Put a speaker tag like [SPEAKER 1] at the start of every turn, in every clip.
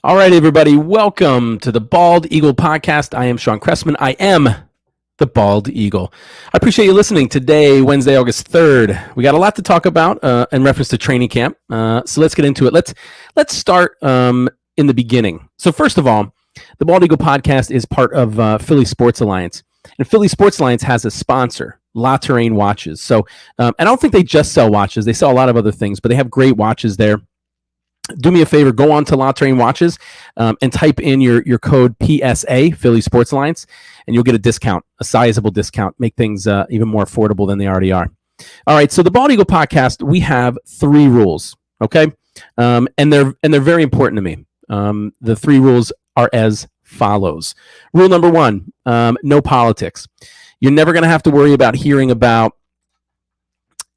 [SPEAKER 1] All right, everybody, welcome to the Bald Eagle Podcast. I am Shawn Cressman. I am the Bald Eagle. I appreciate you listening today, Wednesday, August 3rd. We got a lot to talk about in reference to training camp, so let's get into it. Let's start in the beginning. So first of all, the Bald Eagle Podcast is part of Philly Sports Alliance, and Philly Sports Alliance has a sponsor, La Terrain Watches. So, and I don't think they just sell watches; they sell a lot of other things, but they have great watches there. Do me a favor, go on to La Terrain Watches and type in your code PSA, Philly Sports Alliance, and you'll get a discount, a sizable discount, make things even more affordable than they already are. All right, so the Bald Eagle Podcast, we have 3 rules, okay? And they're very important to me. The 3 rules are as follows. Rule number 1, no politics. You're never going to have to worry about hearing about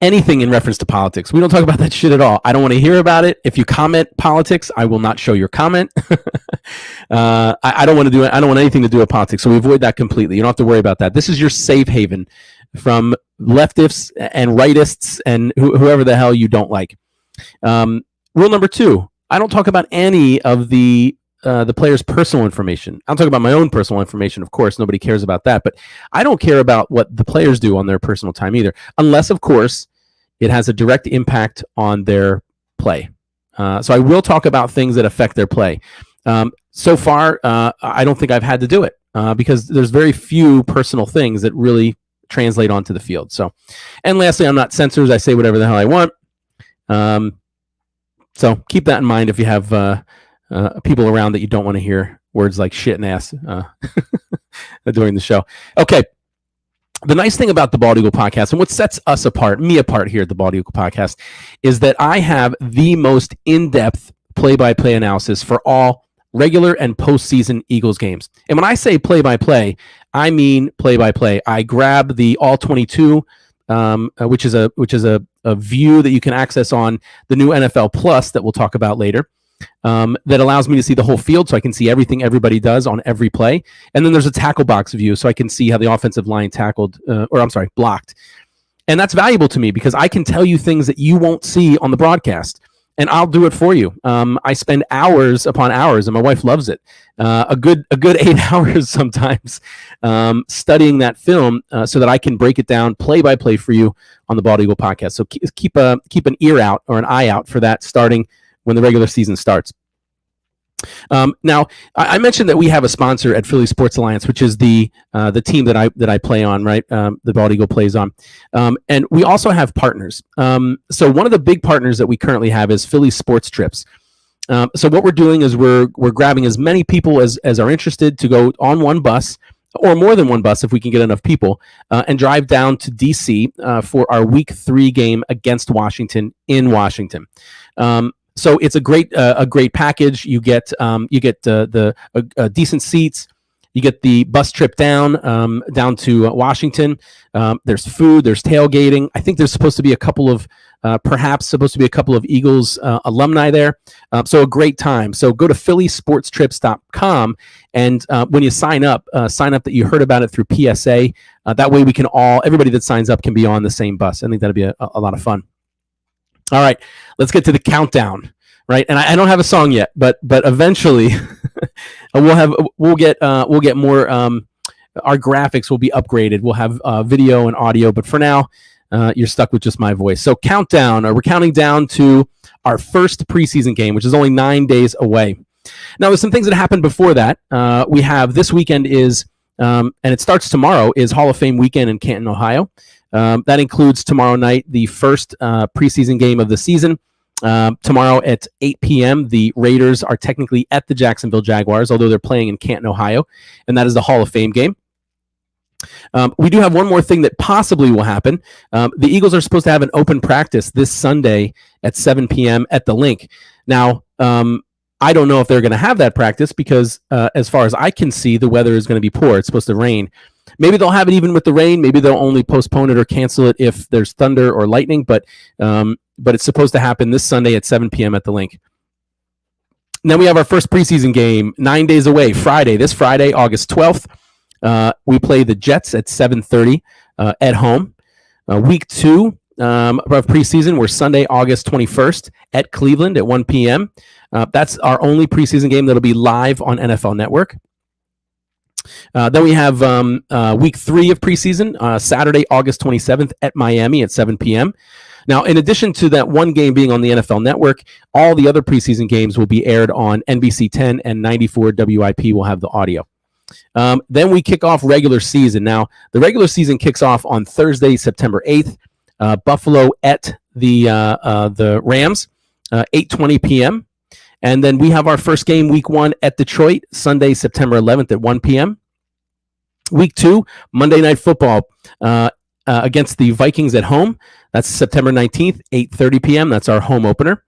[SPEAKER 1] anything in reference to politics. We don't talk about that shit at all. I don't want to hear about it. If you comment politics, I will not show your comment. I don't want to do it. I don't want anything to do with politics. So we avoid that completely. You don't have to worry about that. This is your safe haven from leftists and rightists and whoever the hell you don't like. Rule number 2, I don't talk about any of the player's personal information. I'll talk about my own personal information, of course. Nobody cares about that. But I don't care about what the players do on their personal time either, unless, of course, it has a direct impact on their play. So I will talk about things that affect their play. So far, I don't think I've had to do it because there's very few personal things that really translate onto the field. So, and lastly, I'm not censors. I say whatever the hell I want. So keep that in mind if you have people around that you don't want to hear words like shit and ass during the show. Okay. The nice thing about the Bald Eagle Podcast and what sets us apart, me apart here at the Bald Eagle Podcast, is that I have the most in-depth play-by-play analysis for all regular and postseason Eagles games. And when I say play-by-play, I mean play-by-play. I grab the All 22, which is a view that you can access on the new NFL Plus that we'll talk about later. That allows me to see the whole field so I can see everything everybody does on every play. And then there's a tackle box view so I can see how the offensive line blocked. And that's valuable to me because I can tell you things that you won't see on the broadcast. And I'll do it for you. I spend hours upon hours, and my wife loves it. A good 8 hours sometimes studying that film so that I can break it down play by play for you on the Bald Eagle Podcast. So keep an ear out or an eye out for that starting when the regular season starts. Now, I mentioned that we have a sponsor at Philly Sports Alliance, which is the team that I play on, right? The Bald Eagle plays on, and we also have partners. So one of the big partners that we currently have is Philly Sports Trips. So what we're doing is we're grabbing as many people as are interested to go on one bus or more than one bus if we can get enough people, and drive down to DC for our Week 3 game against Washington in Washington. So it's a great package. You get the decent seats. You get the bus trip down to Washington. There's food. There's tailgating. I think there's supposed to be a couple of Eagles alumni there. So a great time. So go to phillysportstrips.com and when you sign up that you heard about it through PSA. That way we can everybody that signs up can be on the same bus. I think that'd be a lot of fun. All right, let's get to the countdown, right? And I don't have a song yet, but eventually we'll get more. Our graphics will be upgraded. We'll have video and audio, but for now, you're stuck with just my voice. So countdown. We're counting down to our first preseason game, which is only 9 days away. Now, there's some things that happened before that. We have this weekend and it starts tomorrow, is Hall of Fame weekend in Canton, Ohio. That includes tomorrow night, the first preseason game of the season. Tomorrow at 8 p.m., the Raiders are technically at the Jacksonville Jaguars, although they're playing in Canton, Ohio, and that is the Hall of Fame game. We do have one more thing that possibly will happen. The Eagles are supposed to have an open practice this Sunday at 7 p.m. at the Link. Now, I don't know if they're going to have that practice because as far as I can see, the weather is going to be poor. It's supposed to rain. Maybe they'll have it even with the rain. Maybe they'll only postpone it or cancel it if there's thunder or lightning. But it's supposed to happen this Sunday at 7 p.m. at the Link. And then we have our first preseason game 9 days away, this Friday, August 12th. We play the Jets at 7:30 at home. Week 2 of preseason. We're Sunday, August 21st at Cleveland at 1 p.m. That's our only preseason game that'll be live on NFL Network. Then we have week 3 of preseason, Saturday, August 27th at Miami at 7 p.m. Now, in addition to that one game being on the NFL Network, all the other preseason games will be aired on NBC 10 and 94 WIP will have the audio. Then we kick off regular season. Now, the regular season kicks off on Thursday, September 8th. Buffalo at the Rams, 8:20 p.m. And then we have our first game, week 1 at Detroit, Sunday, September 11th at 1 p.m. Week 2, Monday Night Football against the Vikings at home. That's September 19th, 8:30 p.m. That's our home opener.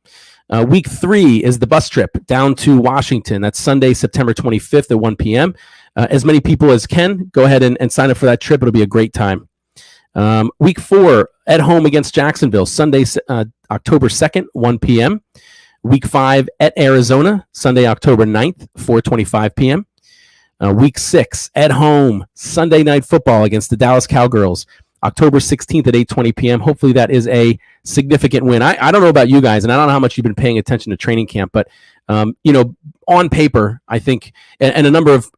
[SPEAKER 1] Week 3 is the bus trip down to Washington. That's Sunday, September 25th at 1 p.m. As many people as can, go ahead and sign up for that trip. It'll be a great time. Week 4 at home against Jacksonville, Sunday, October 2nd, 1 p.m. Week 5 at Arizona, Sunday, October 9th, 4:25 p.m. Week 6 at home, Sunday Night Football against the Dallas Cowgirls, October 16th at 8:20 p.m. Hopefully that is a significant win. I don't know about you guys, and I don't know how much you've been paying attention to training camp, but on paper, I think, and a number of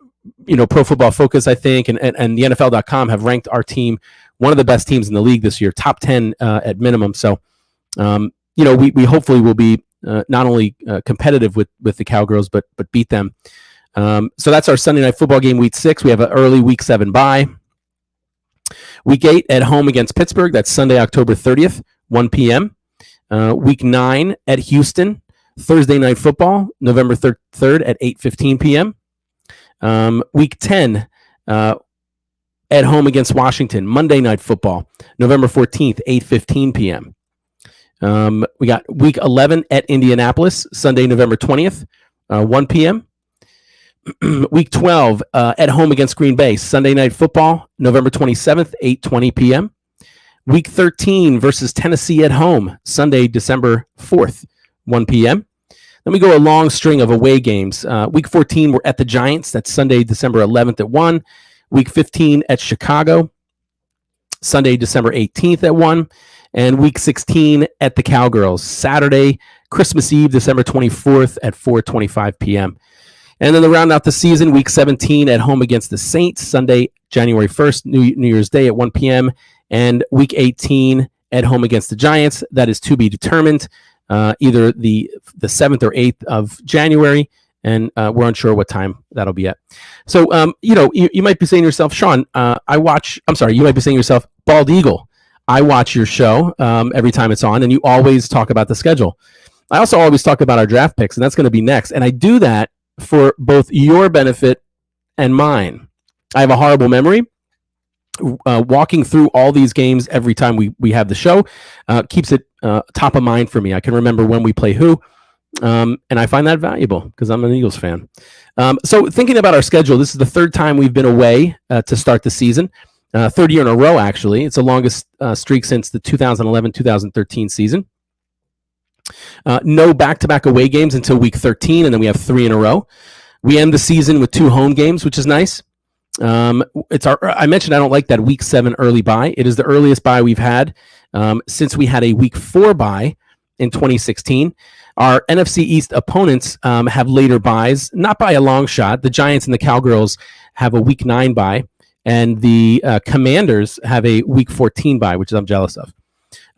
[SPEAKER 1] Pro Football Focus, I think, and the NFL.com have ranked our team one of the best teams in the league this year, top 10 at minimum. So, we hopefully will be not only competitive with the Cowgirls, but beat them. So that's our Sunday Night Football game, week 6. We have an early week 7 bye. Week 8 at home against Pittsburgh. That's Sunday, October 30th, 1 p.m. Week 9 at Houston. Thursday Night Football, November 3rd at 8:15 p.m. Week 10 at home against Washington. Monday Night Football, November 14th, 8:15 p.m. We got Week 11 at Indianapolis, Sunday, November 20th, 1 p.m. Week 12 at home against Green Bay, Sunday Night Football, November 27th, 8:20 p.m. Week 13 versus Tennessee at home, Sunday, December 4th, 1 p.m. Then we go a long string of away games. Week 14, we're at the Giants. That's Sunday, December 11th at 1. Week 15 at Chicago, Sunday, December 18th at 1. And Week 16 at the Cowgirls, Saturday, Christmas Eve, December 24th at 4:25 p.m. And then to round out the season, Week 17 at home against the Saints, Sunday, January 1st, New Year's Day at 1 p.m. And Week 18 at home against the Giants. That is to be determined, either the 7th or 8th of January, and we're unsure what time that'll be at. So, you might be saying to yourself, Shawn, you might be saying to yourself, Bald Eagle, I watch your show every time it's on, and you always talk about the schedule. I also always talk about our draft picks, and that's going to be next. And I do that for both your benefit and mine. I have a horrible memory. Walking through all these games every time we have the show keeps it top of mind for me. I can remember when we play who, and I find that valuable because I'm an Eagles fan. So thinking about our schedule, this is the third time we've been away to start the season. Third year in a row, actually. It's the longest streak since the 2011-2013 season. No back-to-back away games until week 13, and then we have 3 in a row. We end the season with 2 home games, which is nice. I mentioned I don't like that week 7 early bye. It is the earliest bye we've had since we had a week 4 bye in 2016. Our NFC East opponents have later byes, not by a long shot. The Giants and the Cowgirls have a week 9 bye, and the Commanders have a week 14 bye, which I'm jealous of.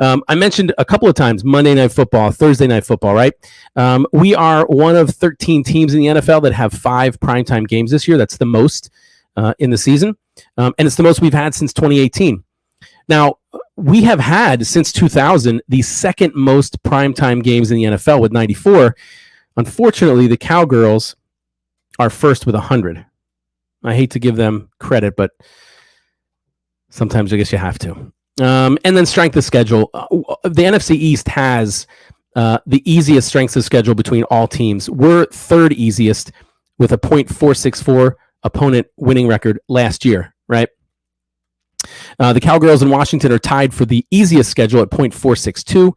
[SPEAKER 1] I mentioned a couple of times Monday Night Football, Thursday Night Football, right? We are one of 13 teams in the NFL that have 5 primetime games this year. That's the most in the season, and it's the most we've had since 2018. Now, we have had, since 2000, the second most primetime games in the NFL with 94. Unfortunately, the Cowgirls are first with 100. I hate to give them credit, but sometimes I guess you have to. And then strength of schedule. The NFC East has the easiest strength of schedule between all teams. We're third easiest with a .464 opponent winning record last year, right? The Cowgirls in Washington are tied for the easiest schedule at .462,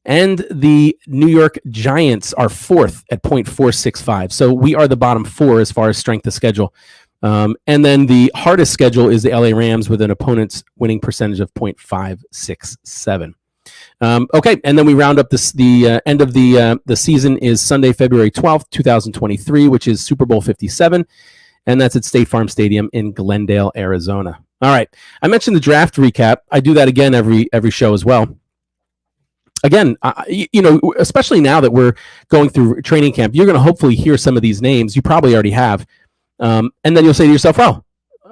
[SPEAKER 1] and the New York Giants are fourth at .465. So we are the bottom 4 as far as strength of schedule. And then the hardest schedule is the LA Rams with an opponent's winning percentage of .567. Okay, and then we round up the end of the season is Sunday, February 12th, 2023, which is Super Bowl 57, and that's at State Farm Stadium in Glendale, Arizona. All right, I mentioned the draft recap. I do that again every show as well. Again, especially now that we're going through training camp, you're going to hopefully hear some of these names. You probably already have. And then you'll say to yourself, well,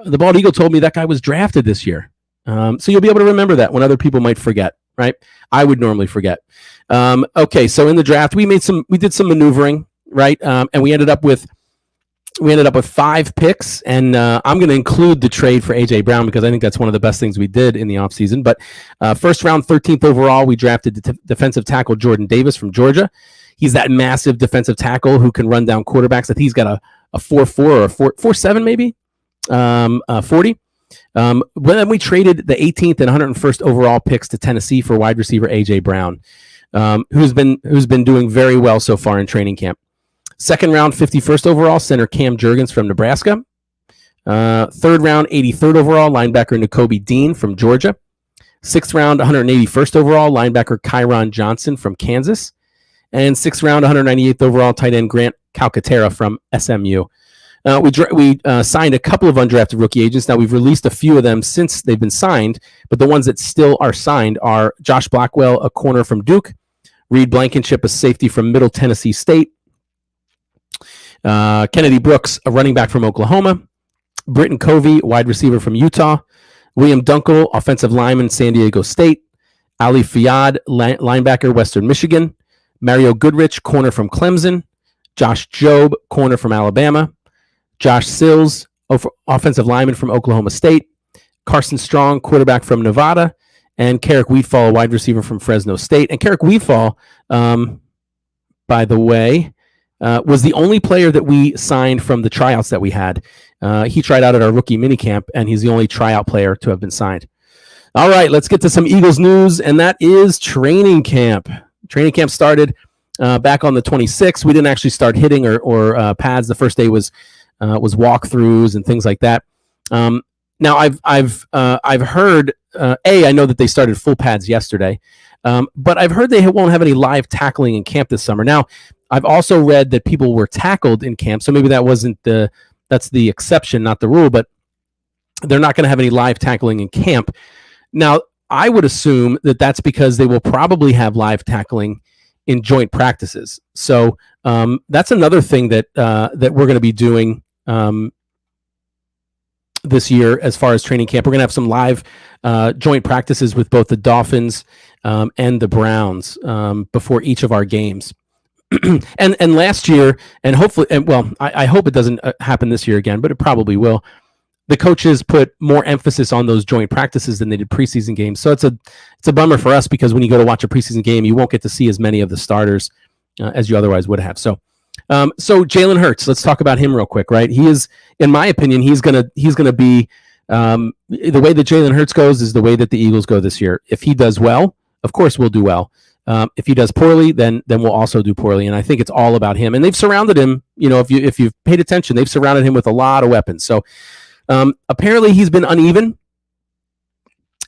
[SPEAKER 1] the Bald Eagle told me that guy was drafted this year. So you'll be able to remember that when other people might forget, right? I would normally forget. Okay, so in the draft, we did some maneuvering, right? And we ended up with 5 picks, and I'm going to include the trade for A.J. Brown because I think that's one of the best things we did in the offseason. But first round, 13th overall, we drafted defensive tackle Jordan Davis from Georgia. He's that massive defensive tackle who can run down quarterbacks. I think he's got a 4.4 or a 4.7 maybe, 40. Then we traded the 18th and 101st overall picks to Tennessee for wide receiver A.J. Brown, who's been doing very well so far in training camp. Second round, 51st overall, center Cam Jurgens from Nebraska. Third round, 83rd overall, linebacker Nakobe Dean from Georgia. Sixth round, 181st overall, linebacker Kyron Johnson from Kansas. And sixth round, 198th overall, tight end Grant Calcaterra from SMU. We signed a couple of undrafted rookie agents. Now, we've released a few of them since they've been signed, but the ones that still are signed are Josh Blackwell, a corner from Duke, Reed Blankenship, a safety from Middle Tennessee State, Kennedy Brooks, a running back from Oklahoma, Britton Covey, wide receiver from Utah, William Dunkel, offensive lineman, San Diego State, Ali Fiad, linebacker, Western Michigan, Mario Goodrich, corner from Clemson, Josh Jobe, corner from Alabama, Josh Sills, offensive lineman from Oklahoma State, Carson Strong, quarterback from Nevada, and Carrick Wheatfall, wide receiver from Fresno State. And Carrick Wheatfall, by the way, was the only player that we signed from the tryouts that we had. He tried out at our rookie minicamp, and he's the only tryout player to have been signed. All right, let's get to some Eagles news, and that is training camp. Training camp started back on the 26th. We didn't actually start hitting or pads. The first day was walkthroughs and things like that. Now I've heard I know that they started full pads yesterday, but I've heard they won't have any live tackling in camp this summer. Now I've also read that people were tackled in camp, so maybe that's the exception, not the rule. But they're not going to have any live tackling in camp. Now I would assume that that's because they will probably have live tackling in joint practices. So that's another thing that we're going to be doing this year as far as training camp. We're going to have some live joint practices with both the Dolphins and the Browns before each of our games. and last year, and hopefully, I hope it doesn't happen this year again, but it probably will. The coaches put more emphasis on those joint practices than they did preseason games. So it's a bummer for us because when you go to watch a preseason game, you won't get to see as many of the starters as you otherwise would have. So Jalen Hurts, let's talk about him real quick, right? He is, in my opinion, he's gonna be the way that Jalen Hurts goes is the way that the Eagles go this year. If he does well, of course we'll do well. If he does poorly, then we'll also do poorly. And I think it's all about him. And they've surrounded him. You know, if you've paid attention, they've surrounded him with a lot of weapons. So apparently he's been uneven.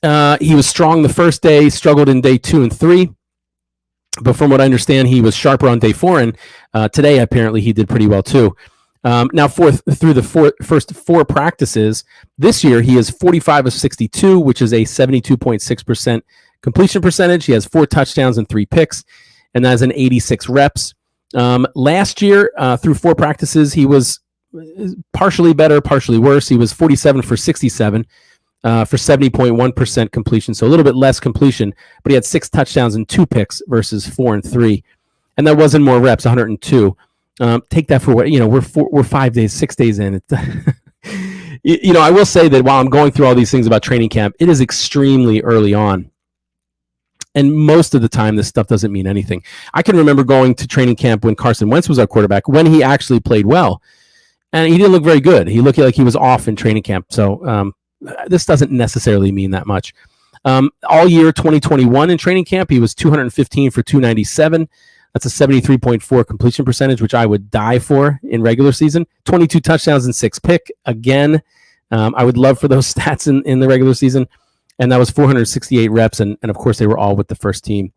[SPEAKER 1] He was strong the first day, struggled in day 2 and 3. But from what I understand, he was sharper on day 4, and today apparently he did pretty well too. Now, through the first 4 practices this year, he is 45 of 62, which is a 72.6% completion percentage. He has 4 touchdowns and 3 picks, and that's an 86 reps. Last year, through 4 practices, he was partially better, partially worse. He was 47 for 67. For 70.1% completion, so a little bit less completion, but he had 6 touchdowns and 2 picks versus 4 and 3, and that wasn't more reps, 102. Take that for what we're 6 days in. I will say that while I'm going through all these things about training camp, it is extremely early on, and most of the time this stuff doesn't mean anything. I can remember going to training camp when Carson Wentz was our quarterback, when he actually played well, and he didn't look very good. He looked like he was off in training camp. So this doesn't necessarily mean that much. All year 2021 in training camp, he was 215 for 297. That's a 73.4 completion percentage, which I would die for in regular season. 22 touchdowns and 6 picks. Again, I would love for those stats in the regular season. and that was 468 reps, and of course they were all with the first team.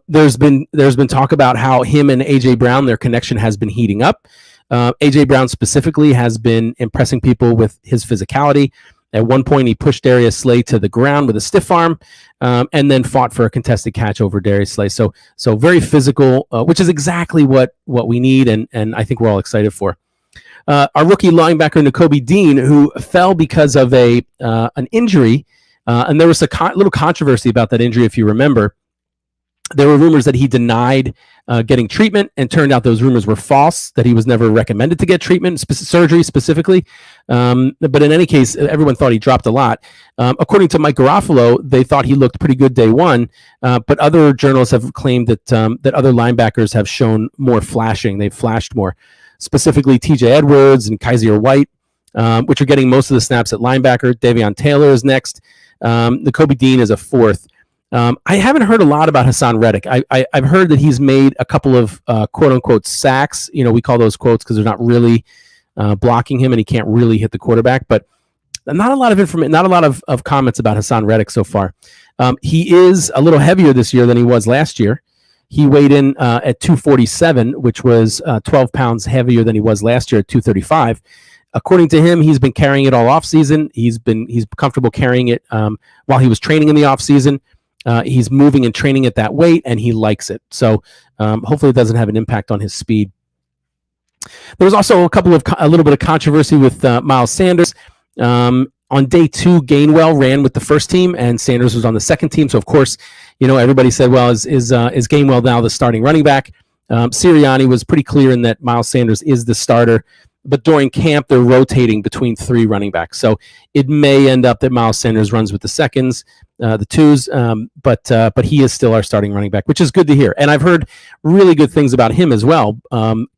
[SPEAKER 1] There's been talk about how him and AJ Brown, their connection has been heating up. AJ Brown specifically has been impressing people with his physicality. At one point, he pushed Darius Slay to the ground with a stiff arm, and then fought for a contested catch over Darius Slay. So very physical, which is exactly what we need, and I think we're all excited for. Our rookie linebacker Nakobe Dean, who fell because of an injury, and there was a little controversy about that injury, if you remember. There were rumors that he denied getting treatment, and turned out those rumors were false, that he was never recommended to get treatment, surgery specifically. But in any case, everyone thought he dropped a lot. According to Mike Garofalo, they thought he looked pretty good day one, but other journalists have claimed that other linebackers have shown more flashing. They've flashed more, specifically TJ Edwards and Kaiser White, which are getting most of the snaps at linebacker. Davion Taylor is next. Nakobe Dean is a fourth. I haven't heard a lot about Hassan Reddick. I've heard that he's made a couple of quote unquote sacks. We call those quotes because they're not really blocking him, and he can't really hit the quarterback. But not a lot of information, not a lot of comments about Hassan Reddick so far. He is a little heavier this year than he was last year. He weighed in at 247, which was 12 pounds heavier than he was last year at 235. According to him, he's been carrying it all off season. He's comfortable carrying it while he was training in the off season. He's moving and training at that weight, and he likes it. So hopefully it doesn't have an impact on his speed. There was also a little bit of controversy with Miles Sanders. On day 2, Gainwell ran with the first team, and Sanders was on the second team. So of course, everybody said, well, is Gainwell now the starting running back? Sirianni was pretty clear in that Miles Sanders is the starter. But during camp, they're rotating between 3 running backs. So it may end up that Miles Sanders runs with the seconds, the twos, but he is still our starting running back, which is good to hear. And I've heard really good things about him as well.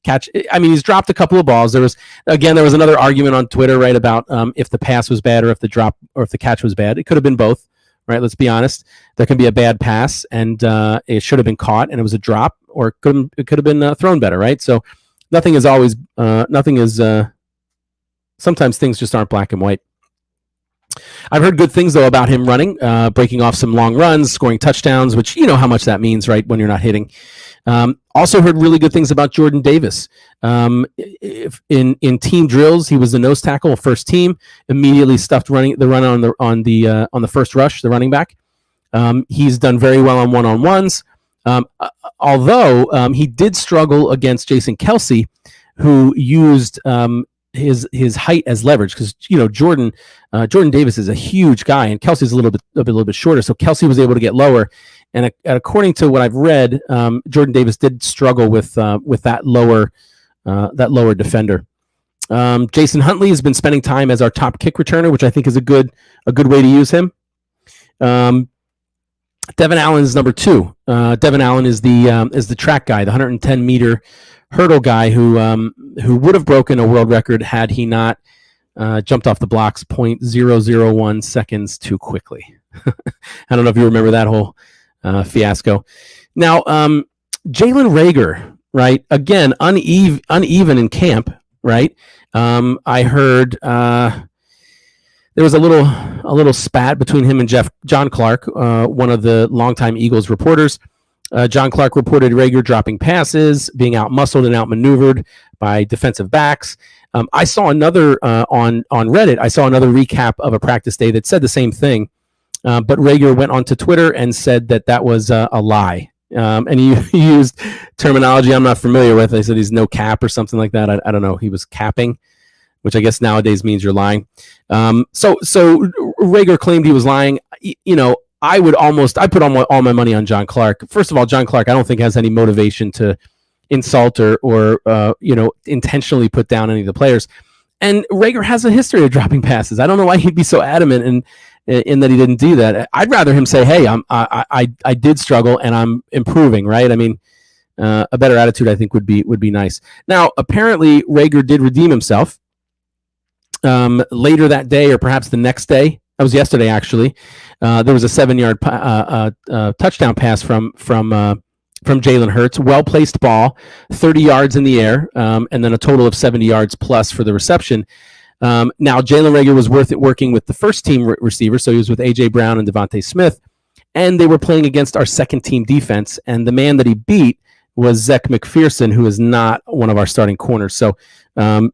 [SPEAKER 1] He's dropped a couple of balls. There was another argument on Twitter, right, about if the pass was bad or if the catch was bad. It could have been both, right? Let's be honest. There can be a bad pass, and it should have been caught, and it was a drop, or it could have been thrown better, right? So nothing is always, sometimes things just aren't black and white. I've heard good things, though, about him running, breaking off some long runs, scoring touchdowns, which you know how much that means, right, when you're not hitting. Also heard really good things about Jordan Davis. In team drills, he was the nose tackle, first team, immediately stuffed the run on the first rush, the running back. He's done very well on one-on-ones. Although he did struggle against Jason Kelce, who used his height as leverage, because Jordan Davis is a huge guy, and Kelce's a little bit shorter. So Kelce was able to get lower, and according to what I've read, Jordan Davis did struggle with that lower defender. Jason Huntley has been spending time as our top kick returner, which I think is a good way to use him. Devin Allen is number 2. Devin Allen is the track guy, the 110-meter hurdle guy who would have broken a world record had he not jumped off the blocks 0.001 seconds too quickly. I don't know if you remember that whole fiasco. Now, Jalen Reagor, right? Again, uneven in camp, right? I heard there was a little spat between him and John Clark, one of the longtime Eagles reporters. John Clark reported Reagor dropping passes, being out-muscled and outmaneuvered by defensive backs. I saw another on Reddit. I saw another recap of a practice day that said the same thing, but Reagor went onto Twitter and said that was a lie. And he used terminology I'm not familiar with. They said he's no cap or something like that. I don't know. He was capping, which I guess nowadays means you're lying. So Reagor claimed he was lying. I put all my money on John Clark. First of all, John Clark, I don't think has any motivation to insult or intentionally put down any of the players. And Reagor has a history of dropping passes. I don't know why he'd be so adamant in that he didn't do that. I'd rather him say, "Hey, I did struggle and I'm improving." Right? I mean, a better attitude I think would be nice. Now, apparently, Reagor did redeem himself later that day, or perhaps the next day. That was yesterday, actually. There was a 7-yard touchdown pass from Jalen Hurts. Well-placed ball, 30 yards in the air, and then a total of 70 yards plus for the reception. Now, Jalen Reagor was working with the first team receiver, so he was with A.J. Brown and Devontae Smith, and they were playing against our second team defense, and the man that he beat was Zech McPherson, who is not one of our starting corners. So, did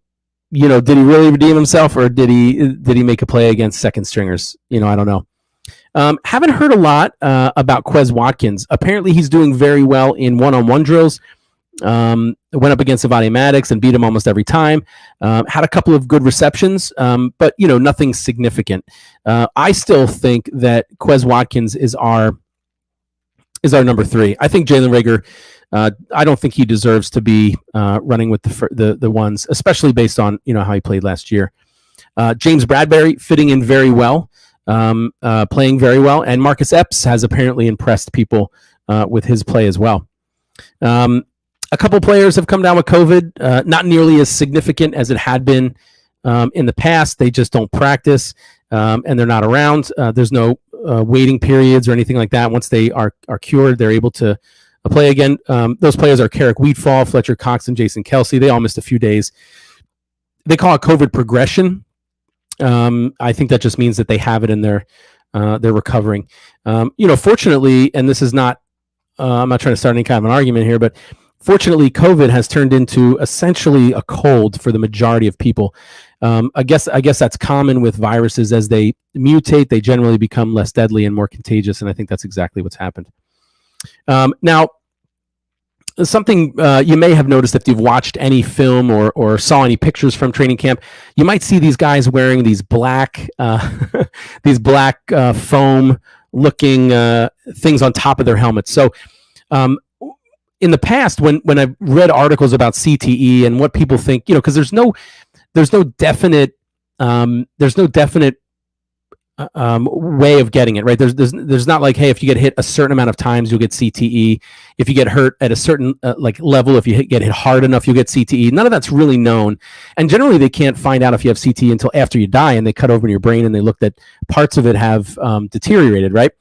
[SPEAKER 1] he really redeem himself, or did he make a play against second stringers? I don't know. Haven't heard a lot about Quez Watkins. Apparently, he's doing very well in one-on-one drills. Went up against Avadi Maddox and beat him almost every time. Had a couple of good receptions, but nothing significant. I still think that Quez Watkins is our number 3. I think Jalen Reagor. I don't think he deserves to be running with the ones, especially based on how he played last year. James Bradbury fitting in very well, playing very well, and Marcus Epps has apparently impressed people with his play as well. A couple players have come down with COVID, not nearly as significant as it had been in the past. They just don't practice, and they're not around. There's no waiting periods or anything like that. Once they are cured, they're able to play again. Those players are Carrick Wheatfall, Fletcher Cox, and Jason Kelsey. They all missed a few days. They call it COVID progression. I think that just means that they have it and they're recovering. Fortunately, and this is not, I'm not trying to start any kind of an argument here, but fortunately, COVID has turned into essentially a cold for the majority of people. I guess that's common with viruses. As they mutate, they generally become less deadly and more contagious, and I think that's exactly what's happened. Now, something you may have noticed if you've watched any film or saw any pictures from training camp, you might see these guys wearing these black foam looking things on top of their helmets. So in the past, when I've read articles about CTE and what people think, because there's no definite way of getting it, right? There's not like, hey, if you get hit a certain amount of times, you'll get CTE. If you get hurt at a certain level, if you get hit hard enough, you'll get CTE. None of that's really known, and generally they can't find out if you have CTE until after you die, and they cut open your brain and they looked at parts of it have deteriorated, right?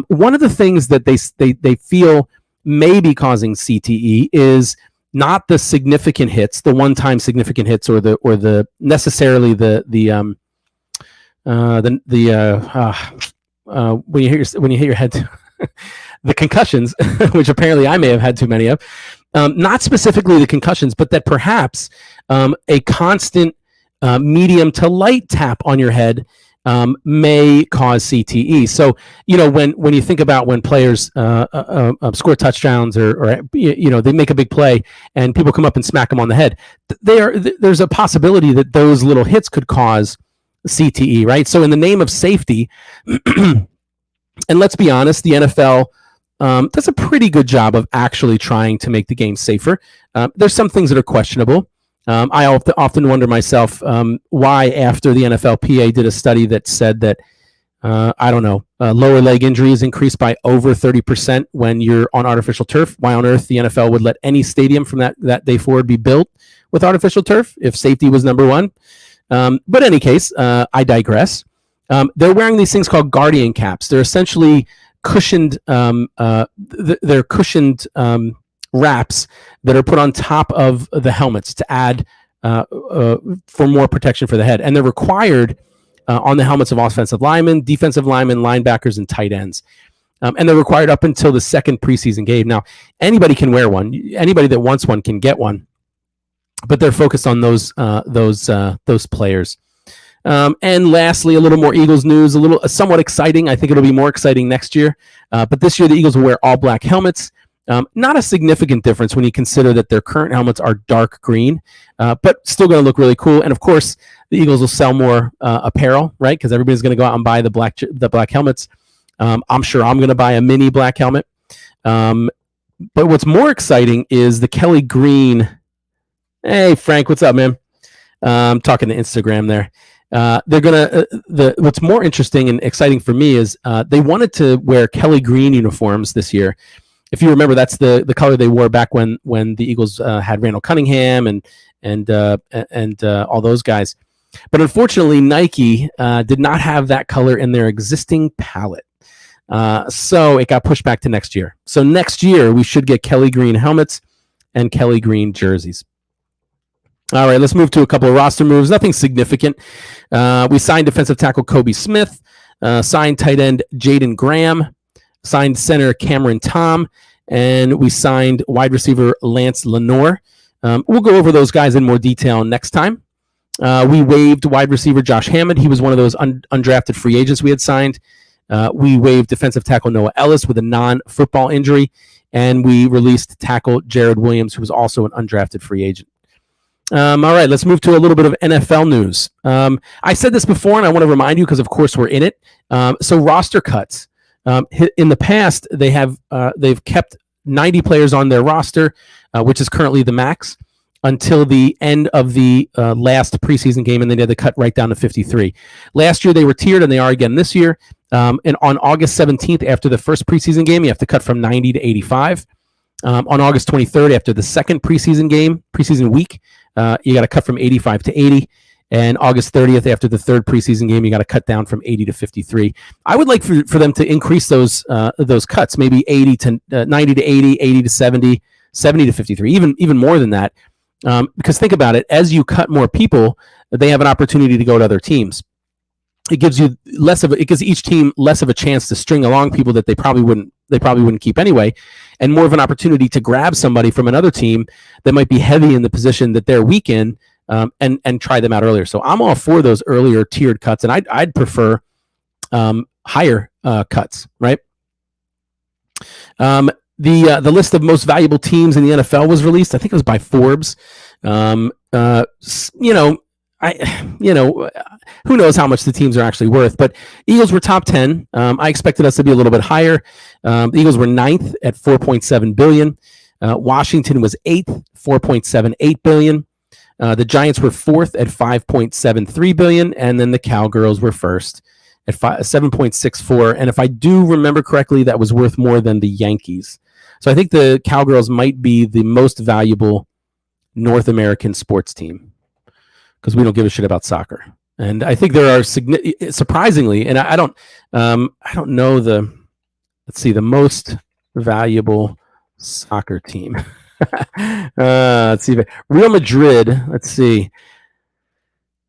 [SPEAKER 1] One of the things that they feel may be causing CTE is not the significant hits, the one-time significant hits, or the necessarily when you hit your head, the concussions, which apparently I may have had too many of. Not specifically the concussions, but that perhaps a constant medium to light tap on your head may cause CTE. So, when you think about when players score touchdowns or they make a big play and people come up and smack them on the head, there's a possibility that those little hits could cause CTE, right? So in the name of safety, and let's be honest, the NFL does a pretty good job of actually trying to make the game safer. There's some things that are questionable. I often wonder myself why, after the NFLPA did a study that said that, lower leg injuries increased by over 30% when you're on artificial turf, why on earth the NFL would let any stadium from that day forward be built with artificial turf if safety was number one. But in any case, I digress. They're wearing these things called guardian caps. They're essentially cushioned. They're cushioned wraps that are put on top of the helmets to add for more protection for the head, and they're required on the helmets of offensive linemen, defensive linemen, linebackers, and tight ends. And they're required up until the second preseason game. Now, anybody can wear one. Anybody that wants one can get one. But they're focused on those players. And lastly, a little more Eagles news, somewhat exciting. I think it'll be more exciting next year. But this year, the Eagles will wear all black helmets. Not a significant difference when you consider that their current helmets are dark green, but still going to look really cool. And of course, the Eagles will sell more apparel, right? Because everybody's going to go out and buy the black helmets. I'm sure I'm going to buy a mini black helmet. But what's more exciting is the Kelly Green. Hey, Frank, what's up, man? I'm talking to Instagram there. What's more interesting and exciting for me is they wanted to wear Kelly Green uniforms this year. If you remember, that's the color they wore back when the Eagles had Randall Cunningham and all those guys. But unfortunately, Nike did not have that color in their existing palette. So it got pushed back to next year. So next year, we should get Kelly Green helmets and Kelly Green jerseys. All right, let's move to a couple of roster moves. Nothing significant. We signed defensive tackle Kobe Smith, signed tight end Jaden Graham, signed center Cameron Tom, and we signed wide receiver Lance Lenore. We'll go over those guys in more detail next time. We waived wide receiver Josh Hammond. He was one of those undrafted free agents we had signed. We waived defensive tackle Noah Ellis with a non-football injury, and we released tackle Jared Williams, who was also an undrafted free agent. All right, let's move to a little bit of NFL news. I said this before, and I want to remind you because, of course, we're in it. So roster cuts. In the past, they've kept 90 players on their roster, which is currently the max, until the end of the last preseason game, and then they had to cut right down to 53. Last year, they were tiered, and they are again this year. And on August 17th, after the first preseason game, you have to cut from 90 to 85. On August 23rd, after the second preseason week, you got to cut from 85 to 80. And August 30th, after the third preseason game, you got to cut down from 80 to 53. I would like for them to increase those cuts, maybe 80 to 90 to 80, 80 to 70, 70 to 53, even more than that. Because think about it, as you cut more people, they have an opportunity to go to other teams. It gives each team less of a chance to string along people that they probably wouldn't keep anyway, and more of an opportunity to grab somebody from another team that might be heavy in the position that they're weak in, and try them out earlier. So I'm all for those earlier tiered cuts, and I'd prefer higher cuts, right? The list of most valuable teams in the NFL was released. I think it was by Forbes. Who knows how much the teams are actually worth, but Eagles were top 10. I expected us to be a little bit higher. The Eagles were 9th at $4.7 billion. Washington was 8th, $4.78 billion. The Giants were 4th at $5.73 billion, and then the Cowgirls were 1st at $7.64. And if I do remember correctly, that was worth more than the Yankees. So I think the Cowgirls might be the most valuable North American sports team, because we don't give a shit about soccer. And I think there are surprisingly, and I don't know the most valuable soccer team. Let's see. Real Madrid. Let's see.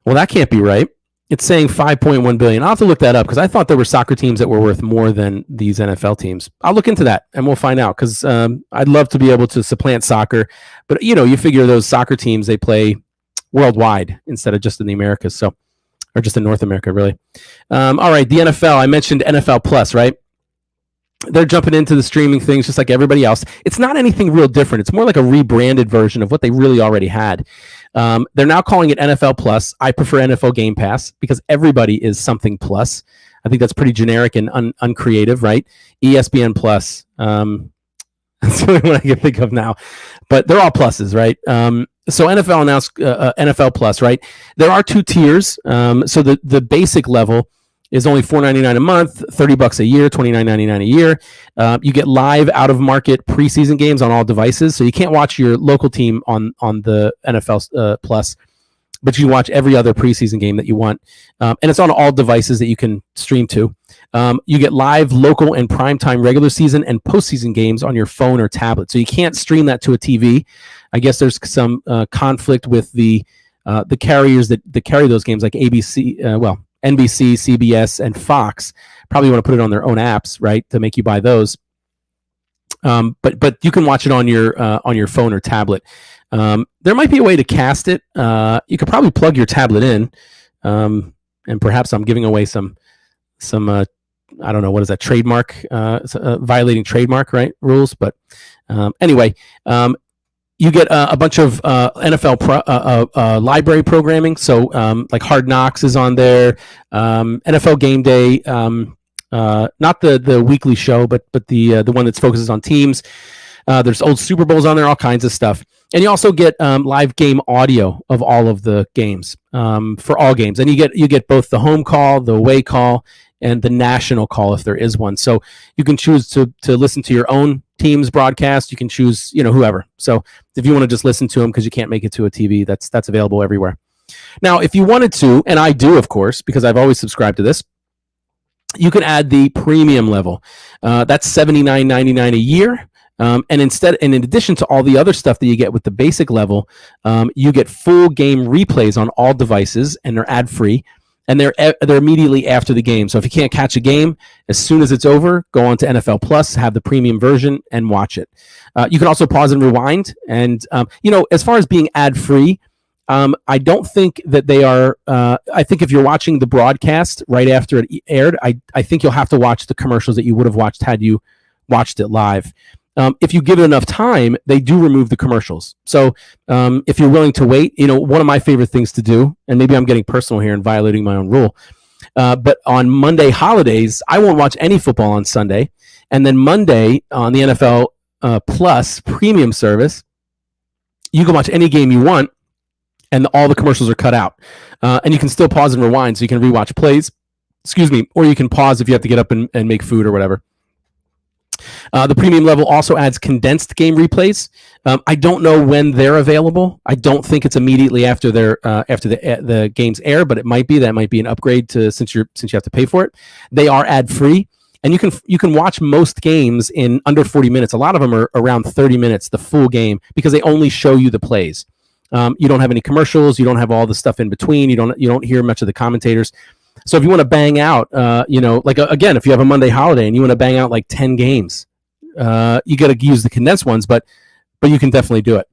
[SPEAKER 1] Well, that can't be right. It's saying $5.1 billion. I'll have to look that up, because I thought there were soccer teams that were worth more than these NFL teams. I'll look into that and we'll find out, because I'd love to be able to supplant soccer. But, you figure those soccer teams, they play worldwide instead of just in the Americas, or just in North America, really. All right, the NFL. I mentioned NFL Plus, right? They're jumping into the streaming things just like everybody else. It's not anything real different. It's more like a rebranded version of what they really already had. They're now calling it NFL Plus. I prefer NFL Game Pass, because everybody is something plus. I think that's pretty generic and uncreative, right? ESPN Plus. That's the only one I can think of now. But they're all pluses, right? So NFL announced NFL Plus, right? There are 2 tiers. So the basic level is only $4.99 a month, $30 a year, $29.99 a year. You get live out-of-market preseason games on all devices, so you can't watch your local team on the NFL Plus, but you watch every other preseason game that you want, and it's on all devices that you can stream to. You get live, local, and primetime regular season and postseason games on your phone or tablet, so you can't stream that to a TV. I guess there's some conflict with the carriers that carry those games, like ABC, NBC, CBS, and Fox. Probably want to put it on their own apps, right, to make you buy those. But you can watch it on your phone or tablet. There might be a way to cast it. You could probably plug your tablet in, and perhaps I'm giving away some I don't know, what is that, trademark, violating trademark rules. But anyway, you get a bunch of NFL library programming. So like Hard Knocks is on there, NFL Game Day, not the weekly show, but the one that focuses on teams. There's old Super Bowls on there, all kinds of stuff. And you also get live game audio of all of the games, for all games. And you get both the home call, the away call, and the national call if there is one. So you can choose to listen to your own team's broadcast. You can choose, whoever. So if you want to just listen to them because you can't make it to a TV, that's available everywhere. Now, if you wanted to, and I do, of course, because I've always subscribed to this, you can add the premium level. That's $79.99 a year. And in addition to all the other stuff that you get with the basic level, you get full game replays on all devices, and they're ad free, and they're immediately after the game. So if you can't catch a game, as soon as it's over, go on to NFL Plus, have the premium version, and watch it. You can also pause and rewind. And as far as being ad free, I don't think that they are. I think if you're watching the broadcast right after it aired, I think you'll have to watch the commercials that you would have watched had you watched it live. If you give it enough time, they do remove the commercials. So if you're willing to wait, one of my favorite things to do, and maybe I'm getting personal here and violating my own rule, but on Monday holidays, I won't watch any football on Sunday. And then Monday on the NFL Plus premium service, you can watch any game you want, and all the commercials are cut out. And you can still pause and rewind, so you can rewatch plays, or you can pause if you have to get up and make food or whatever. The premium level also adds condensed game replays. I don't know when they're available. I don't think it's immediately after the games air, but it might be. That might be an upgrade since you have to pay for it. They are ad free, and you can watch most games in under 40 minutes. A lot of them are around 30 minutes, the full game, because they only show you the plays. You don't have any commercials. You don't have all the stuff in between. You don't hear much of the commentators. So if you want to bang out, again, if you have a Monday holiday and you want to bang out like 10 games, you got to use the condensed ones, but you can definitely do it.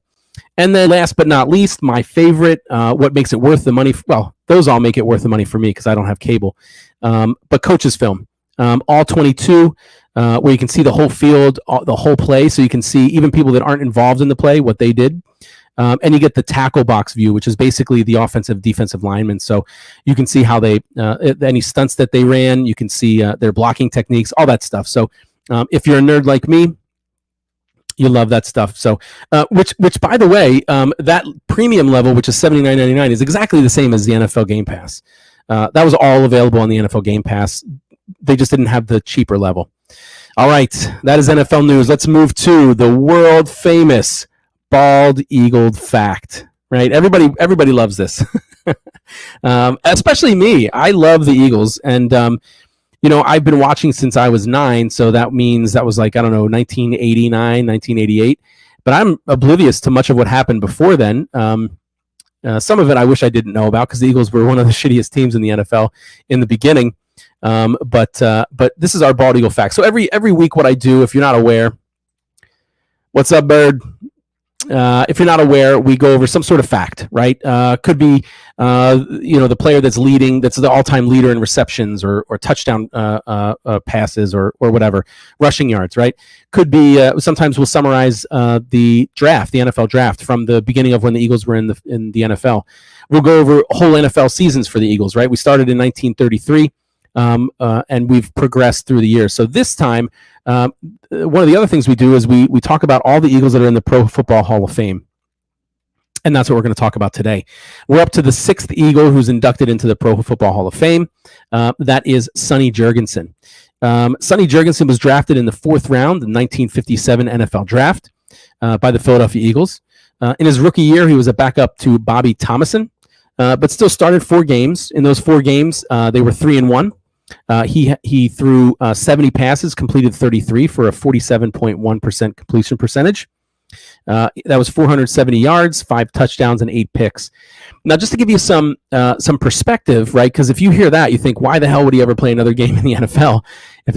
[SPEAKER 1] And then last but not least, my favorite, what makes it worth the money? Well, those all make it worth the money for me because I don't have cable. But coaches film, all 22, where you can see the whole field, the whole play. So you can see even people that aren't involved in the play, what they did. And you get the tackle box view, which is basically the offensive defensive linemen. So you can see how they, any stunts that they ran, you can see their blocking techniques, all that stuff. So if you're a nerd like me, you love that stuff. So, which by the way, that premium level, which is $79.99, is exactly the same as the NFL Game Pass. That was all available on the NFL Game Pass. They just didn't have the cheaper level. All right, that is NFL news. Let's move to the world famous bald-eagled fact, right? Everybody loves this, especially me. I love the Eagles, and I've been watching since I was 9, so that means that was 1989, 1988. But I'm oblivious to much of what happened before then. Some of it I wish I didn't know about because the Eagles were one of the shittiest teams in the NFL in the beginning. But this is our bald eagle fact. So every week, what I do, if you're not aware, what's up, Bird? If you're not aware, we go over some sort of fact, right? Could be, the player that's the all-time leader in receptions or touchdown passes or whatever, rushing yards, right? Could be, sometimes we'll summarize the NFL draft from the beginning of when the Eagles were in the NFL. We'll go over whole NFL seasons for the Eagles, right? We started in 1933. And we've progressed through the years. So this time, one of the other things we do is we talk about all the Eagles that are in the Pro Football Hall of Fame. And that's what we're going to talk about today. We're up to the 6th Eagle who's inducted into the Pro Football Hall of Fame. That is Sonny Jurgensen. Sonny Jurgensen was drafted in the 4th round, the 1957 NFL draft by the Philadelphia Eagles. In his rookie year, he was a backup to Bobby Thomason, but still started 4 games. In those 4 games, they were 3-1. He threw 70 passes, completed 33 for a 47.1% completion percentage. That was 470 yards, 5 touchdowns, and 8 picks. Now, just to give you some perspective, right? Because if you hear that, you think, why the hell would he ever play another game in the NFL if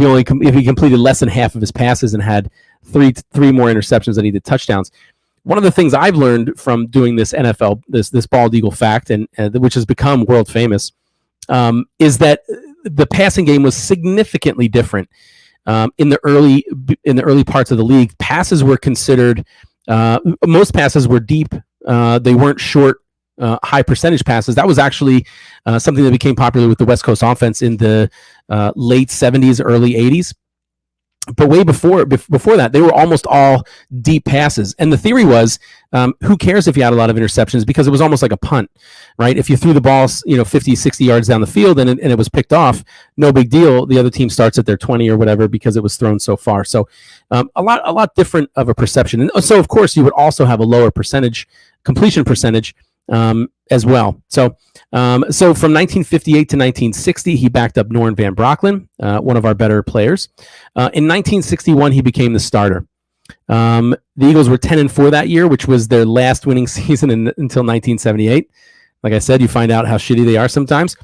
[SPEAKER 1] he completed less than half of his passes and had three more interceptions than he did touchdowns? One of the things I've learned from doing this this bald eagle fact, and which has become world famous, is that the passing game was significantly different in the early parts of the league. Passes were considered most passes were deep. They weren't short, high percentage passes. That was actually something that became popular with the West Coast offense in the late 70s, early 80s. But way before that, they were almost all deep passes. And the theory was, who cares if you had a lot of interceptions? Because it was almost like a punt, right? If you threw the ball, 50, 60 yards down the field and it was picked off, no big deal. The other team starts at their 20 or whatever because it was thrown so far. So a lot different of a perception. And so, of course, you would also have a lower completion percentage as well. So from 1958 to 1960, he backed up Norm Van Brocklin, one of our better players. In 1961, he became the starter. The Eagles were 10-4 that year, which was their last winning season until 1978. Like I said, you find out how shitty they are sometimes.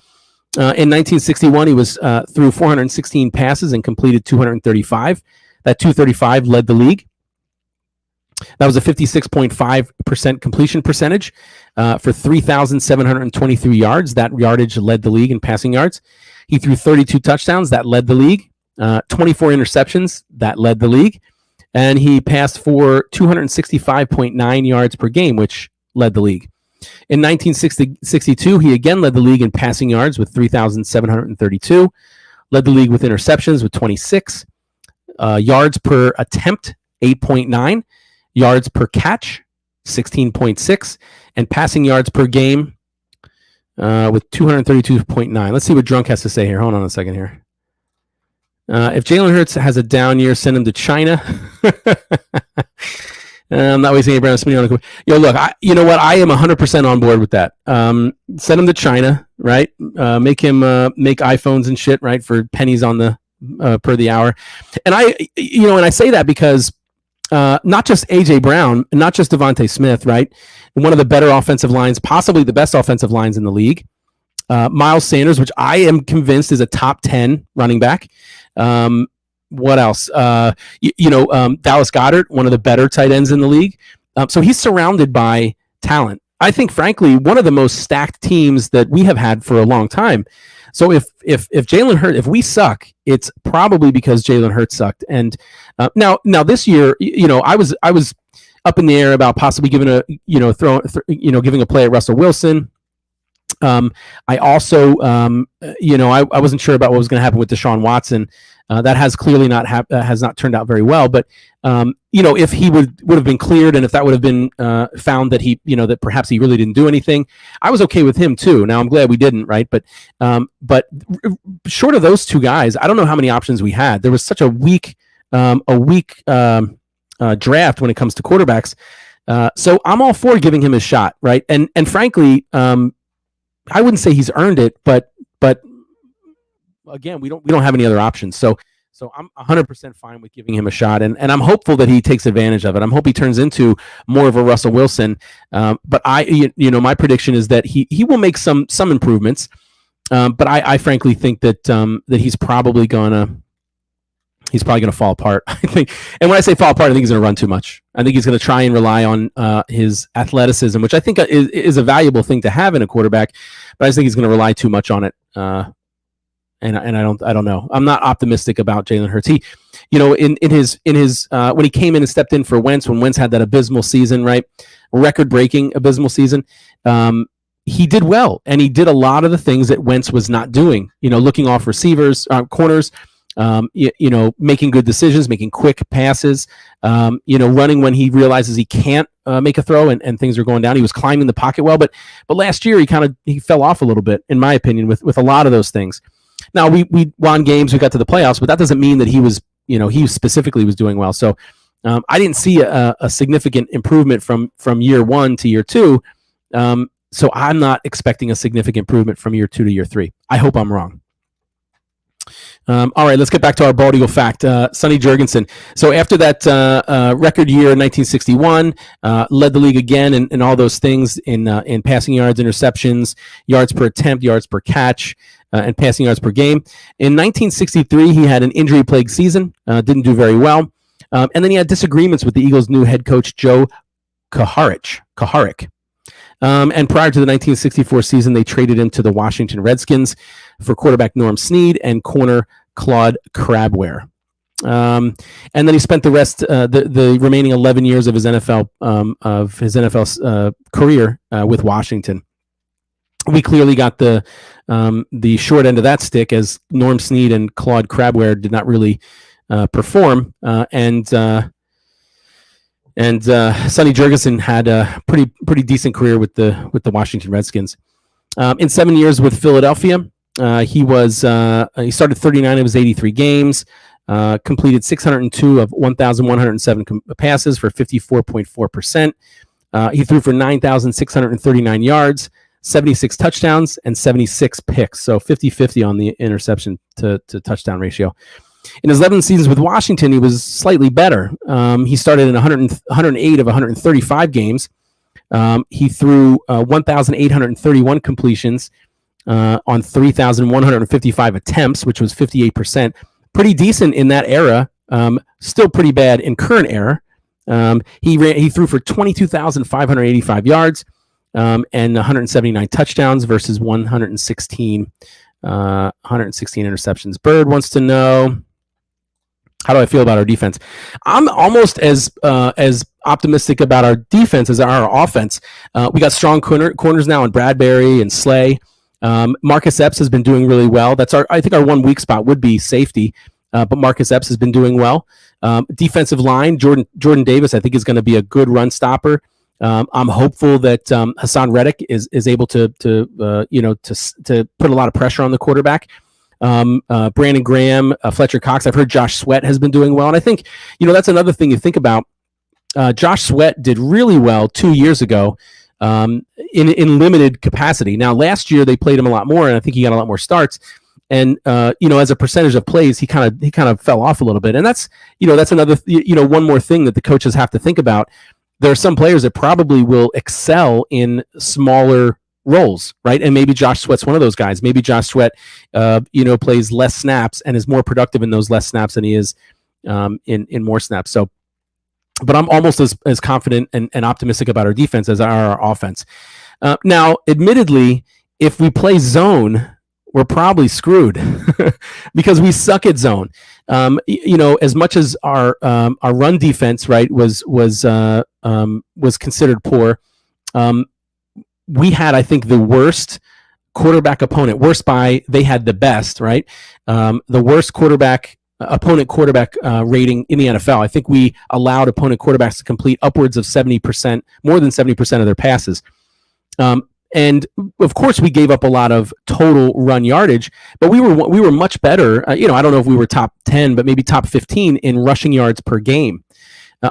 [SPEAKER 1] In 1961, he was threw 416 passes and completed 235. That 235 led the league. That was a 56.5% completion percentage for 3,723 yards. That yardage led the league in passing yards. He threw 32 touchdowns. That led the league. 24 interceptions. That led the league. And he passed for 265.9 yards per game, which led the league. In 1962, he again led the league in passing yards with 3,732. Led the league with interceptions with 26. Yards per attempt, 8.9. Yards per catch, 16.6. And passing yards per game with 232.9. Let's see what Drunk has to say here. Hold on a second here. If Jalen Hurts has a down year, send him to China. I'm not wasting any brown spinning on it. Yo, look, you know what? I am 100% on board with that. Send him to China, right? Make him make iPhones and shit, right, for pennies on the per the hour. And I say that because not just AJ Brown, not just Devontae Smith, right? One of the better offensive lines, possibly the best offensive lines in the league. Miles Sanders, which I am convinced is a top 10 running back. What else? Dallas Goedert, one of the better tight ends in the league. So he's surrounded by talent. I think, frankly, one of the most stacked teams that we have had for a long time. So if Jalen Hurts, if we suck, it's probably because Jalen Hurts sucked. And now this year, I was up in the air about possibly giving giving a play at Russell Wilson. I also, I wasn't sure about what was going to happen with Deshaun Watson. That has clearly has not turned out very well. But if he would have been cleared, and if that would have been found that he, that perhaps he really didn't do anything, I was okay with him too. Now I'm glad we didn't, right? But short of those two guys, I don't know how many options we had. There was such a weak draft when it comes to quarterbacks. So I'm all for giving him a shot, right? And frankly, I wouldn't say he's earned it, but again, we don't have any other options. So I'm 100% fine with giving him a shot, and I'm hopeful that he takes advantage of it. I'm hoping he turns into more of a Russell Wilson. But my prediction is that he will make some improvements. But I frankly think that he's probably gonna fall apart. I think, and when I say fall apart, I think he's going to run too much. I think he's going to try and rely on his athleticism, which I think is a valuable thing to have in a quarterback. But I just think he's going to rely too much on it. And I don't know. I'm not optimistic about Jalen Hurts. He, in his when he came in and stepped in for Wentz, when Wentz had that abysmal season, right, record-breaking abysmal season. He did well, and he did a lot of the things that Wentz was not doing. Looking off receivers, corners. Making good decisions, making quick passes, running when he realizes he can't make a throw and things are going down. He was climbing the pocket well, but last year he fell off a little bit, in my opinion, with a lot of those things. Now we won games, we got to the playoffs, but that doesn't mean that he specifically was doing well. So I didn't see a significant improvement from year one to year two. So I'm not expecting a significant improvement from year 2 to year 3. I hope I'm wrong. All right, let's get back to our bald eagle fact. Sonny Jurgensen. So after that record year in 1961, led the league again in all those things in passing yards, interceptions, yards per attempt, yards per catch, and passing yards per game. In 1963, he had an injury-plagued season, didn't do very well. And then he had disagreements with the Eagles' new head coach, Joe Kuharich. And prior to the 1964 season, they traded him to the Washington Redskins for quarterback Norm Snead and corner Claude Crabware. And then he spent the rest, the remaining 11 years of his NFL career with Washington. We clearly got the short end of that stick, as Norm Snead and Claude Crabware did not really perform, and Sonny Jurgensen had a pretty decent career with the Washington Redskins. In 7 years with Philadelphia, he started 39 of his 83 games, completed 602 of 1,107 passes for 54.4%. He threw for 9,639 yards, 76 touchdowns, and 76 picks. So 50-50 on the interception to touchdown ratio. In his 11 seasons with Washington, he was slightly better. He started in 108 of 135 games. He threw 1,831 completions on 3,155 attempts, which was 58%. Pretty decent in that era. Still pretty bad in current era. He threw for 22,585 yards and 179 touchdowns versus 116 interceptions. Bird wants to know, how do I feel about our defense? I'm almost as optimistic about our defense as our offense. We got strong corners now in Bradbury and Slay. Marcus Epps has been doing really well. I think our one weak spot would be safety, but Marcus Epps has been doing well. Defensive line, Jordan Davis, I think, is going to be a good run stopper. I'm hopeful that Hassan Reddick is able to put a lot of pressure on the quarterback. Brandon Graham, Fletcher Cox. I've heard Josh Sweat has been doing well, and I think that's another thing you think about. Josh Sweat did really well 2 years ago in limited capacity. Now last year they played him a lot more, and I think he got a lot more starts. And as a percentage of plays, he kind of fell off a little bit, and that's another one more thing that the coaches have to think about. There are some players that probably will excel in smaller roles, right? And maybe Josh Sweat's one of those guys. Maybe Josh Sweat, plays less snaps and is more productive in those less snaps than he is in more snaps. So, but I'm almost as confident and optimistic about our defense as our offense. Now, admittedly, if we play zone, we're probably screwed because we suck at zone. As much as our run defense, right, was considered poor. We had, I think, the worst quarterback opponent. They had the best, right? The worst opponent quarterback rating in the NFL. I think we allowed opponent quarterbacks to complete upwards of 70%, more than 70% of their passes. And of course, we gave up a lot of total run yardage, but we were much better. I don't know if we were top 10, but maybe top 15 in rushing yards per game.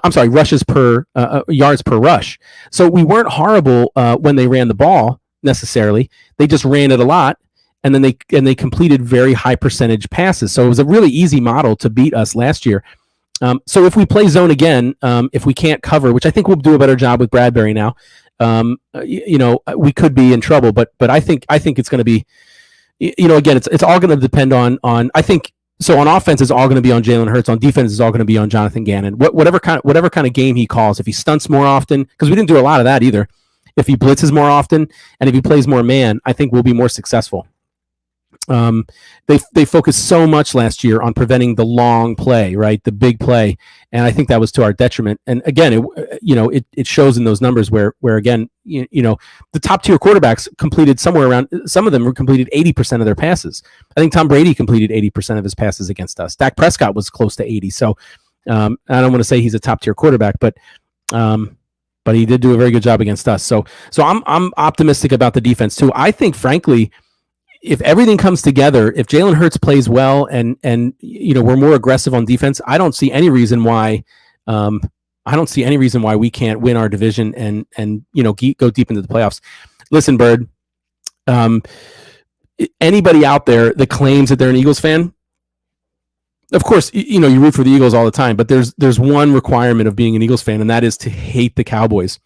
[SPEAKER 1] Rushes per yards per rush. So we weren't horrible when they ran the ball necessarily. They just ran it a lot, and then they completed very high percentage passes. So it was a really easy model to beat us last year. So if we play zone again, if we can't cover, which I think we'll do a better job with Bradbury now, we could be in trouble. But I think it's going to be, again, it's all going to depend on I think. So on offense, it's all going to be on Jalen Hurts. On defense, it's all going to be on Jonathan Gannon. Whatever kind of game he calls, if he stunts more often, because we didn't do a lot of that either. If he blitzes more often, and if he plays more man, I think we'll be more successful. They focused so much last year on preventing the long play, right, the big play, and I think that was to our detriment. And again, it shows in those numbers where again, the top tier quarterbacks completed somewhere around. Some of them completed 80% of their passes. I think Tom Brady completed 80% of his passes against us. Dak Prescott was close to 80. So I don't want to say he's a top tier quarterback, but he did do a very good job against us. So I'm optimistic about the defense too. I think, frankly, if everything comes together, if Jalen Hurts plays well and we're more aggressive on defense, I don't see any reason why we can't win our division and go deep into the playoffs. Listen, Bird, anybody out there that claims that they're an Eagles fan, of course, you root for the Eagles all the time, but there's one requirement of being an Eagles fan, and that is to hate the Cowboys.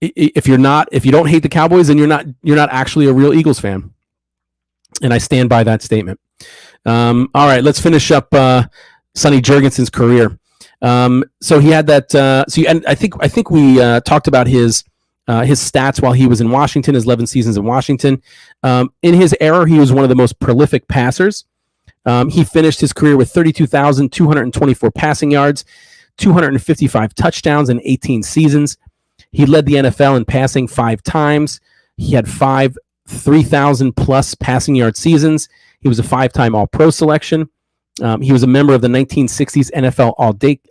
[SPEAKER 1] If you don't hate the Cowboys, then you're not actually a real Eagles fan. And I stand by that statement. All right, let's finish up Sonny Jurgensen's career. So he had that. And I think we talked about his stats while he was in Washington, his 11 seasons in Washington. In his era, he was one of the most prolific passers. He finished his career with 32,224 passing yards, 255 touchdowns in 18 seasons. He led the NFL in passing 5 times. He had 5 3,000 plus passing yard seasons. He was a 5-time All-Pro selection. He was a member of the 1960s NFL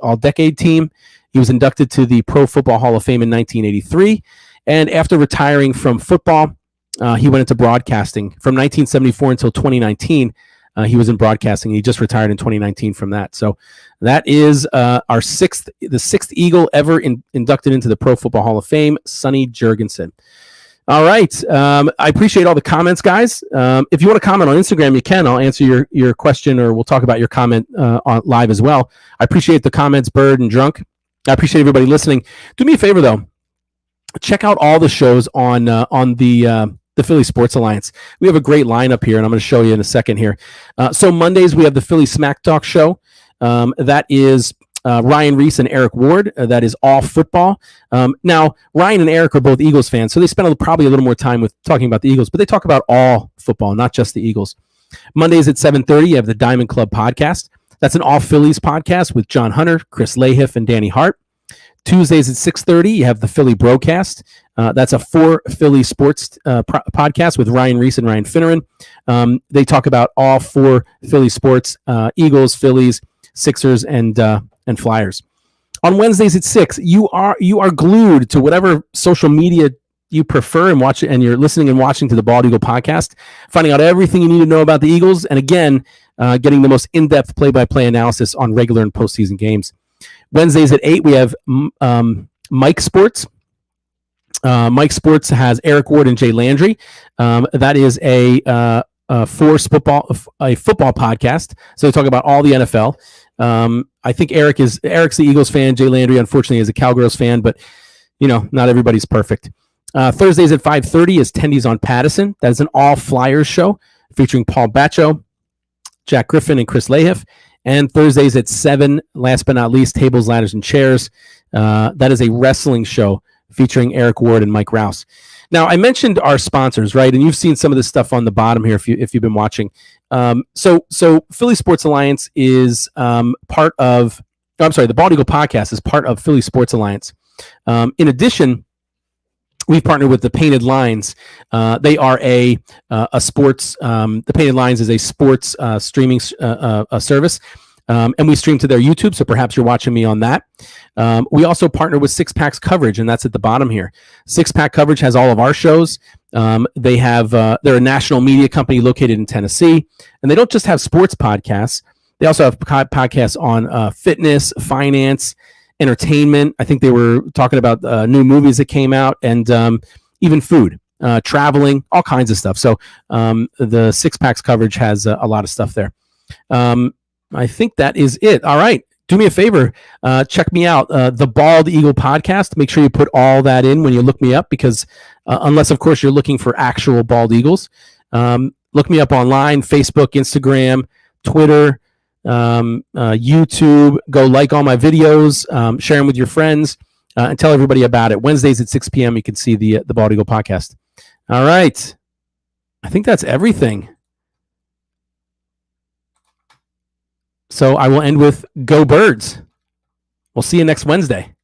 [SPEAKER 1] All-Decade team. He was inducted to the Pro Football Hall of Fame in 1983. And after retiring from football, he went into broadcasting. From 1974 until 2019, he was in broadcasting. He just retired in 2019 from that. So that is the sixth Eagle ever inducted into the Pro Football Hall of Fame, Sonny Jurgensen. All right. I appreciate all the comments, guys. If you want to comment on Instagram, you can. I'll answer your question, or we'll talk about your comment on live as well. I appreciate the comments, Bird and Drunk. I appreciate everybody listening. Do me a favor, though. Check out all the shows on the Philly Sports Alliance. We have a great lineup here, and I'm going to show you in a second here. So Mondays, we have the Philly Smack Talk show. That is Ryan Reese and Eric Ward. That is all football. Now, Ryan and Eric are both Eagles fans, so they spend probably a little more time with talking about the Eagles, but they talk about all football, not just the Eagles. Mondays at 7:30, you have the Diamond Club podcast. That's an all Phillies podcast with John Hunter, Chris Lahiff, and Danny Hart. Tuesdays at 6:30, you have the Philly Broadcast. That's a 4 Philly sports podcast with Ryan Reese and Ryan Finneran. They talk about all 4 Philly sports: Eagles, Phillies, Sixers, and Flyers. On Wednesdays at 6, you are glued to whatever social media you prefer and watch, and you're listening and watching to the Bald Eagle podcast, finding out everything you need to know about the Eagles, and again, getting the most in-depth play-by-play analysis on regular and postseason games. Wednesdays at 8, we have Mike Sports. Mike Sports has Eric Ward and Jay Landry. That is a football podcast. So they talk about all the NFL. I think Eric's the Eagles fan. Jay Landry, unfortunately, is a Cowgirls fan, but not everybody's perfect. Thursdays at 5:30 is Tendies on Pattison. That is an all Flyers show featuring Paul Bacho, Jack Griffin, and Chris Lahiff. And Thursdays at 7, last but not least, Tables, Ladders, and Chairs. That is a wrestling show featuring Eric Ward and Mike Rouse. Now, I mentioned our sponsors, right? And you've seen some of this stuff on the bottom here if you've been watching. So Philly Sports Alliance is part of, the Bald Eagle podcast is part of Philly Sports Alliance. In addition, we've partnered with the Painted Lines. They are a sports. The Painted Lines is a sports streaming service, and we stream to their YouTube. So perhaps you're watching me on that. We also partner with Six Packs Coverage, and that's at the bottom here. Six Pack Coverage has all of our shows. They're a national media company located in Tennessee, and they don't just have sports podcasts. They also have podcasts on fitness, finance, entertainment. I think they were talking about new movies that came out, and even food, traveling, all kinds of stuff. So the Six Packs Coverage has a lot of stuff there. I think that is it. All right. Do me a favor. Check me out. The Bald Eagle podcast. Make sure you put all that in when you look me up, because unless, of course, you're looking for actual bald eagles, look me up online, Facebook, Instagram, Twitter, YouTube. Go like all my videos, share them with your friends, and tell everybody about it. Wednesdays at 6 p.m. you can see the Bald Eagle podcast. All right. I think that's everything. So I will end with Go Birds. We'll see you next Wednesday.